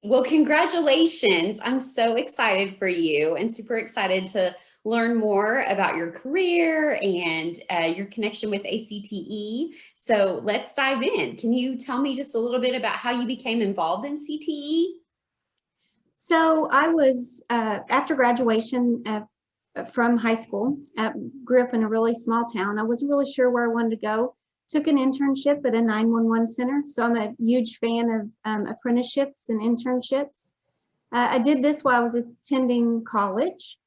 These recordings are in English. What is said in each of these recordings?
Well, congratulations. I'm so excited for you and super excited to learn more about your career and your connection with ACTE. So let's dive in. Can you tell me just a little bit about how you became involved in CTE? So I was, after graduation from high school, grew up in a really small town. I wasn't really sure where I wanted to go. Took an internship at a 911 center. So I'm a huge fan of apprenticeships and internships. I did this while I was attending college.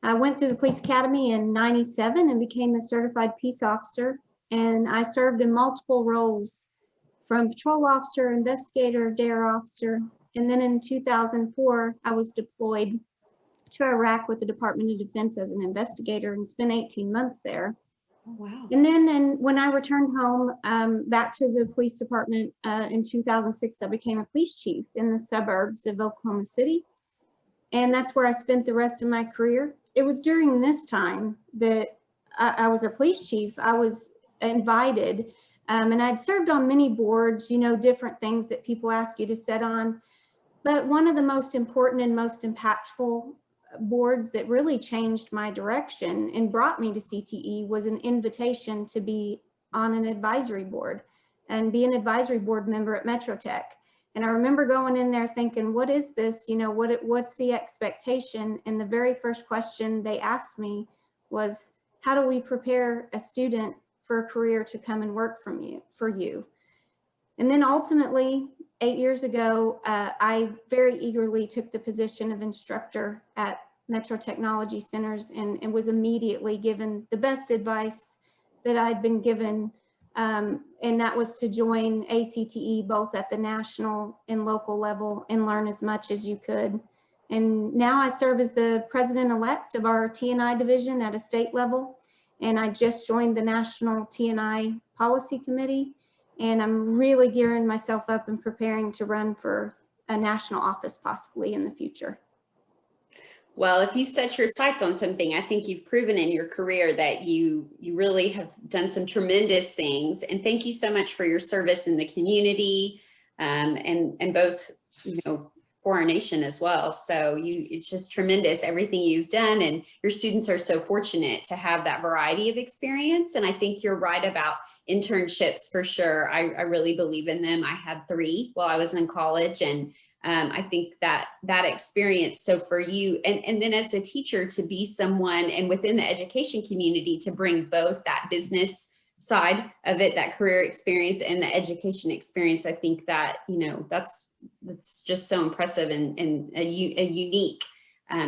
I went through the police academy in '97 and became a certified peace officer. And I served in multiple roles from patrol officer, investigator, dare officer. And then in 2004, I was deployed to Iraq with the Department of Defense as an investigator and spent 18 months there. Oh, wow. And then when I returned home back to the police department in 2006, I became a police chief in the suburbs of Oklahoma City. And that's where I spent the rest of my career. It was during this time that I was a police chief. I was invited and I'd served on many boards, different things that people ask you to sit on. But one of the most important and most impactful boards that really changed my direction and brought me to CTE was an invitation to be on an advisory board and be an advisory board member at MetroTech. And I remember going in there thinking, what is this? What's the expectation? And the very first question they asked me was, how do we prepare a student for a career to come and work for you? And then ultimately, 8 years ago, I very eagerly took the position of instructor at Metro Technology Centers and was immediately given the best advice that I'd been given. And that was to join ACTE both at the national and local level and learn as much as you could. And now I serve as the president-elect of our T&I division at a state level. And I just joined the National T&I Policy Committee. And I'm really gearing myself up and preparing to run for a national office possibly in the future. Well, if you set your sights on something, I think you've proven in your career that you really have done some tremendous things. And thank you so much for your service in the community and both, for our nation as well. So it's just tremendous everything you've done, and your students are so fortunate to have that variety of experience. And I think you're right about internships for sure. I really believe in them. I had 3 while I was in college, and I think that experience. So for you, and then as a teacher to be someone and within the education community to bring both that business side of it, that career experience and the education experience, I think that, that's just so impressive and a unique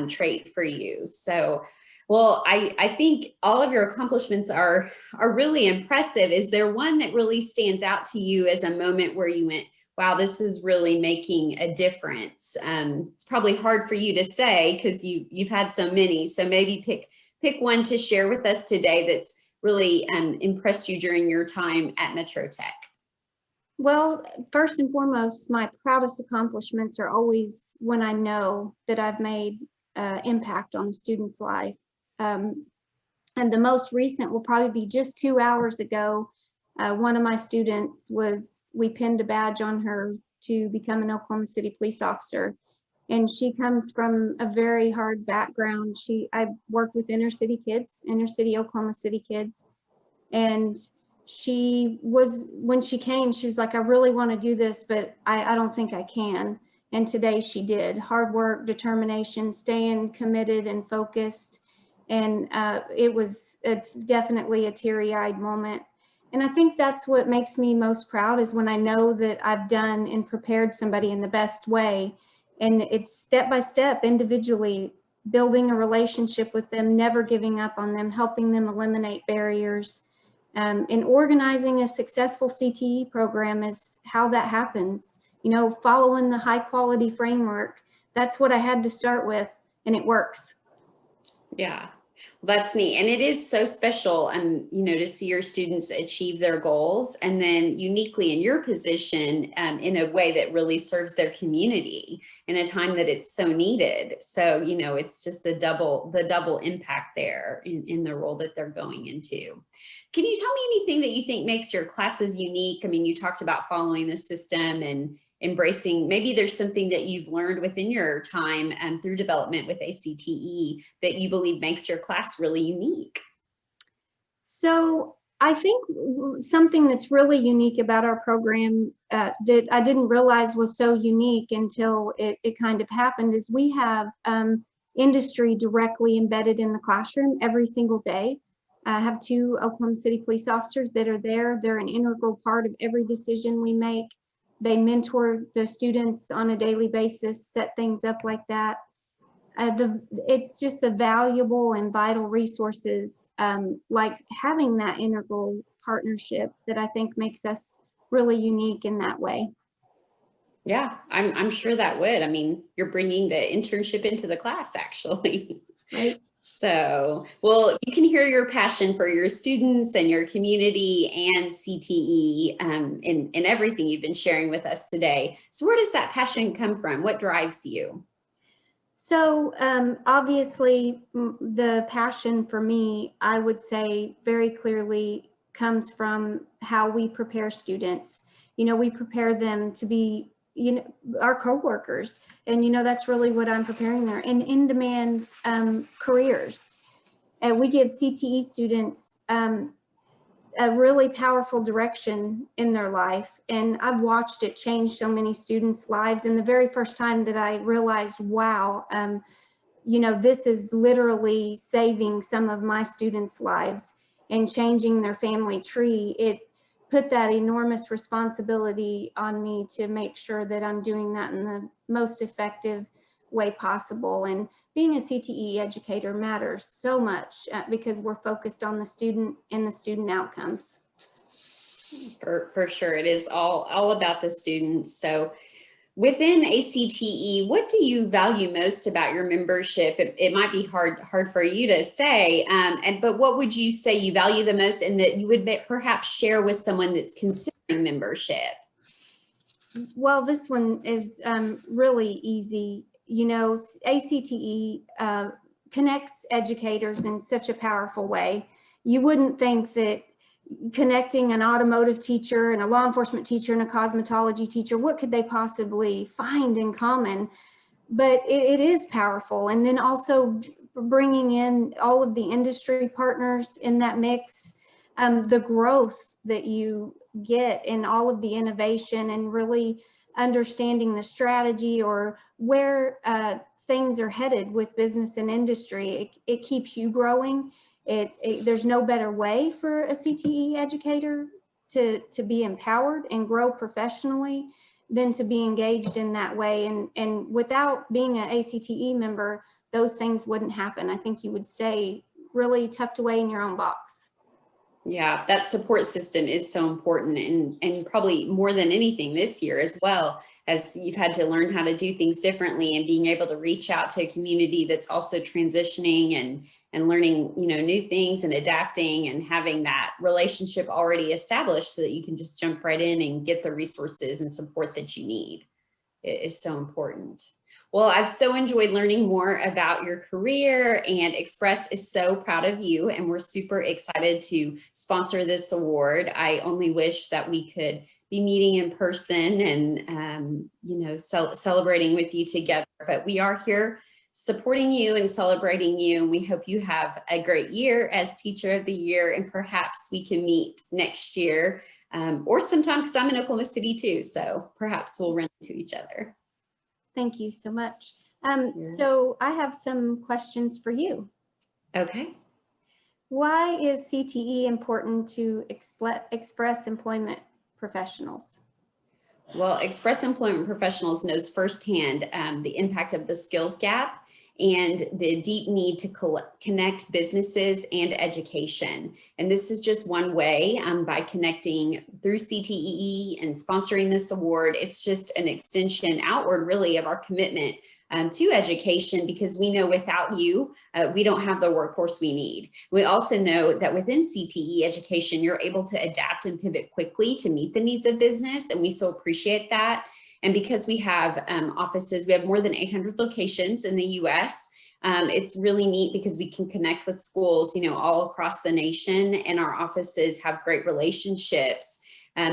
trait for you. So, well, I think all of your accomplishments are really impressive. Is there one that really stands out to you as a moment where you went, wow, this is really making a difference? It's probably hard for you to say because you've had so many. So maybe pick one to share with us today that's really impressed you during your time at MetroTech. Well, first and foremost, my proudest accomplishments are always when I know that I've made impact on a student's life. And the most recent will probably be just 2 hours ago. One of my students we pinned a badge on her to become an Oklahoma City police officer. And she comes from a very hard background. I work with inner city Oklahoma City kids. And when she came, she was like, I really want to do this, but I don't think I can. And today she did. Hard work, determination, staying committed and focused. And it's definitely a teary-eyed moment. And I think that's what makes me most proud, is when I know that I've done and prepared somebody in the best way. And it's step by step, individually, building a relationship with them, never giving up on them, helping them eliminate barriers. And organizing a successful CTE program is how that happens. Following the high quality framework. That's what I had to start with, and it works. Yeah. That's neat. And it is so special, to see your students achieve their goals, and then uniquely in your position in a way that really serves their community in a time that it's so needed. So, it's just the double impact there in the role that they're going into. Can you tell me anything that you think makes your classes unique? I mean, you talked about following the system and embracing, maybe there's something that you've learned within your time through development with ACTE that you believe makes your class really unique. So I think something that's really unique about our program that I didn't realize was so unique until it kind of happened is we have industry directly embedded in the classroom every single day. I have 2 Oklahoma City police officers that are there. They're an integral part of every decision we make. They mentor the students on a daily basis, set things up like that. It's just the valuable and vital resources, like having that integral partnership that I think makes us really unique in that way. Yeah, I'm sure that would. I mean, you're bringing the internship into the class, actually. Right. So, well, you can hear your passion for your students and your community and CTE in everything you've been sharing with us today. So where does that passion come from? What drives you? So obviously the passion for me, I would say very clearly comes from how we prepare students. You know, we prepare them to be, you know, our coworkers. And, you know, that's really what I'm preparing there in-demand careers. And we give CTE students a really powerful direction in their life. And I've watched it change so many students' lives. And the very first time that I realized, wow, you know, this is literally saving some of my students' lives and changing their family tree, it put that enormous responsibility on me to make sure that I'm doing that in the most effective way possible. And being a CTE educator matters so much because we're focused on the student and the student outcomes. For sure, it is all about the students. So within ACTE, what do you value most about your membership? It might be hard for you to say, but what would you say you value the most and that you would perhaps share with someone that's considering membership? Well, this one is really easy. You know, ACTE connects educators in such a powerful way. You wouldn't think that connecting an automotive teacher and a law enforcement teacher and a cosmetology teacher, what could they possibly find in common? But it is powerful. And then also bringing in all of the industry partners in that mix, the growth that you get in all of the innovation and really understanding the strategy or where things are headed with business and industry. It keeps you growing. There's no better way for a CTE educator to be empowered and grow professionally than to be engaged in that way. And without being an ACTE member, those things wouldn't happen. I think you would stay really tucked away in your own box. Yeah, that support system is so important and probably more than anything this year as well, as you've had to learn how to do things differently and being able to reach out to a community that's also transitioning and learning, you know, new things and adapting and having that relationship already established so that you can just jump right in and get the resources and support that you need. It is so important. Well, I've so enjoyed learning more about your career, and Express is so proud of you, and we're super excited to sponsor this award. I only wish that we could be meeting in person and, you know, celebrating with you together, but we are here supporting you and celebrating you. We hope you have a great year as Teacher of the Year, and perhaps we can meet next year or sometime, because I'm in Oklahoma City too, so perhaps we'll run into each other. Thank you so much. So I have some questions for you. Okay. Why is CTE important to Express employment professionals? Well, Express Employment Professionals knows firsthand the impact of the skills gap and the deep need to connect businesses and education. And this is just one way by connecting through CTE and sponsoring this award. It's just an extension outward really of our commitment to education, because we know without you, we don't have the workforce we need. We also know that within CTE education, you're able to adapt and pivot quickly to meet the needs of business, and we so appreciate that. And because we have offices, we have more than 800 locations in the US. It's really neat because we can connect with schools, you know, all across the nation, and our offices have great relationships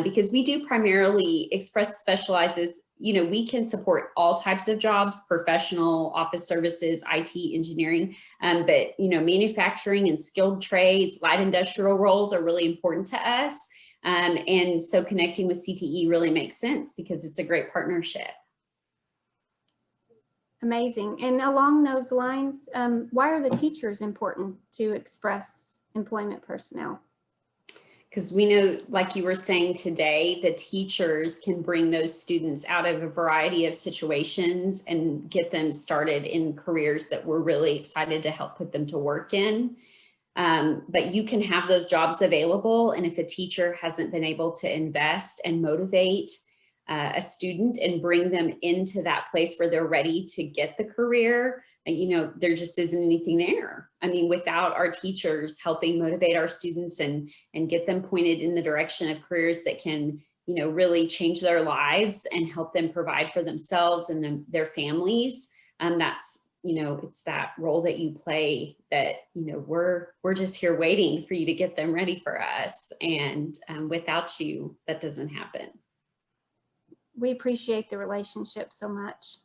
because we do primarily, Express specializes we can support all types of jobs, professional, office services, IT, engineering, but, manufacturing and skilled trades, light industrial roles are really important to us. And so connecting with CTE really makes sense because it's a great partnership. Amazing. And along those lines, why are the teachers important to Express Employment Personnel? Because we know, like you were saying today, the teachers can bring those students out of a variety of situations and get them started in careers that we're really excited to help put them to work in. But you can have those jobs available. And if a teacher hasn't been able to invest and motivate a student and bring them into that place where they're ready to get the career, there just isn't anything there. I mean, without our teachers helping motivate our students and get them pointed in the direction of careers that can, really change their lives and help them provide for themselves and their families, that's, it's that role that you play that, we're just here waiting for you to get them ready for us. And without you, that doesn't happen. We appreciate the relationship so much.